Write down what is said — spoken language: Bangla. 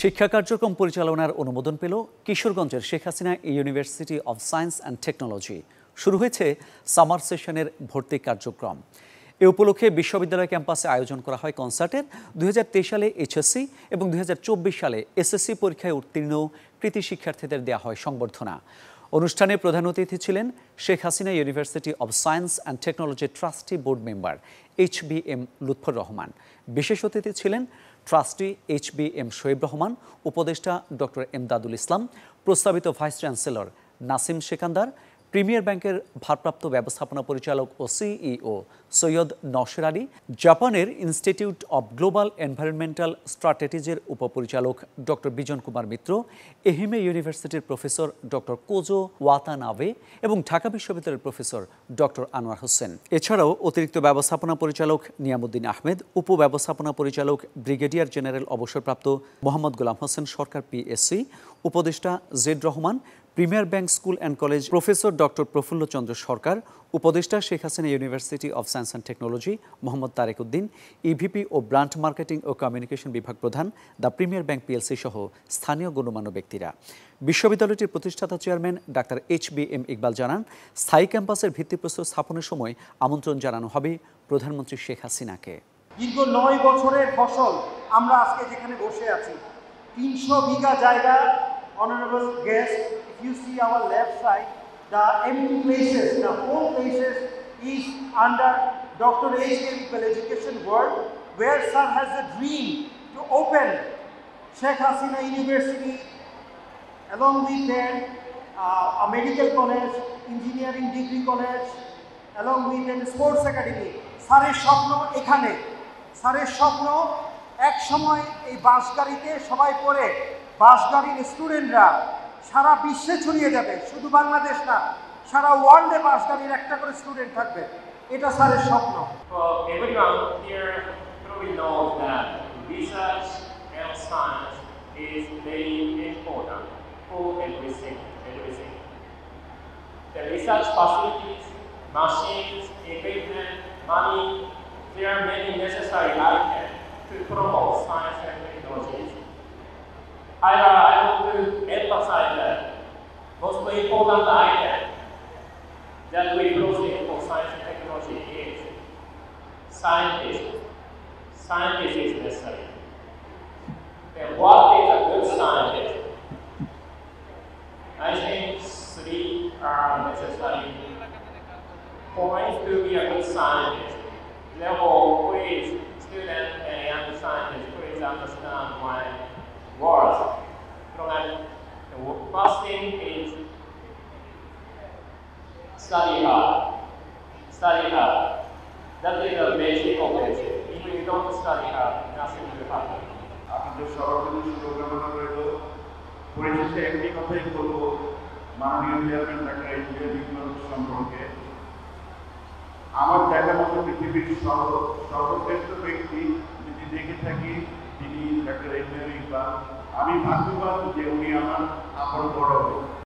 শিক্ষা কার্যক্রম পরিচালনার অনুমোদন পেল কিশোরগঞ্জের Sheikh Hasina university of science and technology. শুরু হয়েছে সামার সেশনের ভর্তি কার্যক্রম। এ উপলক্ষে বিশ্ববিদ্যালয় ক্যাম্পাসে আয়োজন করা হয় কনসার্টের। 2023 সালে এইচএসসি এবং 2024 সালে এসএসসি পরীক্ষায় উত্তীর্ণ কৃতি শিক্ষার্থীদের দেওয়া হয় সংবর্ধনা। অনুষ্ঠানে প্রধান অতিথি ছিলেন Sheikh Hasina university of science and technology trustee board member HBM Lutfur Rahman. বিশেষ অতিথি ছিলেন ট্রাস্টি HBM শোয়েব রহমান, উপদেষ্টা ডক্টর এমদাদুল ইসলাম, প্রস্তাবিত vice chancellor Nasim Sekandar, premier ব্যাংকের ভারপ্রাপ্ত ব্যবস্থাপনা পরিচালক ও সিইও সৈয়দ নওশের আলী, জাপানের ইনস্টিটিউট অব গ্লোবাল এনভায়রনমেন্টাল স্ট্র্যাটেজির উপপরিচালক ডক্টর বিজন কুমার মিত্র, এহিমে ইউনিভার্সিটির প্রফেসর ডক্টর কোজো ওয়াতানাবে এবং ঢাকা বিশ্ববিদ্যালয়ের প্রফেসর ডক্টর আনোয়ার হোসেন। এছাড়াও অতিরিক্ত ব্যবস্থাপনা পরিচালক নিয়ামুদ্দিন আহমেদ, উপব্যবস্থাপনা পরিচালক ব্রিগেডিয়ার জেনারেল অবসরপ্রাপ্ত মোহাম্মদ গোলাম হোসেন সরকার PSC, উপদেষ্টা Z Rahman, premier bank school and college professor doctor Prafulla Chandra Sarkar, উপদেষ্টা Sheikh Hasina university of science and technology Mohammad Tareq Uddin, EVP ও ব্রান্ড মার্কেটিং ও কমিউনিকেশন বিভাগ প্রধান দ্য প্রিমিয়ার ব্যাংক PLC সহ স্থানীয় গণ্যমান্য ব্যক্তিরা। বিশ্ববিদ্যালয়টির প্রতিষ্ঠাতা চেয়ারম্যান ডাক্তার HBM ইকবাল জানান, স্থায়ী ক্যাম্পাসের ভিত্তিপ্রস্তর স্থাপনের সময় আমন্ত্রণ জানানো হবে প্রধানমন্ত্রী শেখ হাসিনাকে। দীর্ঘ 9 বছরের ফসল আমরা আজকে যেখানে বসে আছি, 300 বিঘা জায়গা। Honorable guest, if you see our left side, the empty places, the whole places is under Dr. HBM Iqbal Education World, where sir has a dream to open Sheikh Hasina University, along with then a medical college, engineering degree college, along with then sports academy. স্যারের স্বপ্ন এখানে, স্যারের স্বপ্ন এক সময় এই বাসগাড়িতে সবাই পড়ে বাসগাড়ির স্টুডেন্টরা সারা বিশ্বে ছড়িয়ে যাবে, শুধু বাংলাদেশ না, সারা ওয়ার্ল্ডে বাসগাড়ির একটা করে স্টুডেন্ট থাকবে, এটা স্যারের স্বপ্ন। Everyone here probably knows that research and science is very important for everything. The research facilities, machines, equipment, money, there are many necessary items to promote science and technology. I want to emphasize that most important item that we proceed for science and technology is scientist. Scientist is necessary. And what is a good scientist? I think 3 are necessary points to be a good scientist. Therefore, please, students and young scientists, please understand my words. The first thing is study hard. Study hard. That is the basic of it. If you don't study hard, nothing will happen. আপনাদের সবার জন্য শুভকামনা রইল। পরিশেষে একটি কথাই বলবো, মাননীয় চেয়ারম্যান ডাক্তার HBM ইকবাল সম্পর্কে আমার দেখা মতো পৃথিবীর সর্বশ্রেষ্ঠ ব্যক্তি যদি দেখে থাকি তিনি ডাক্তার HBM ইকবাল। আমি ভাগ্যবান যে উনি আমার আপন বড়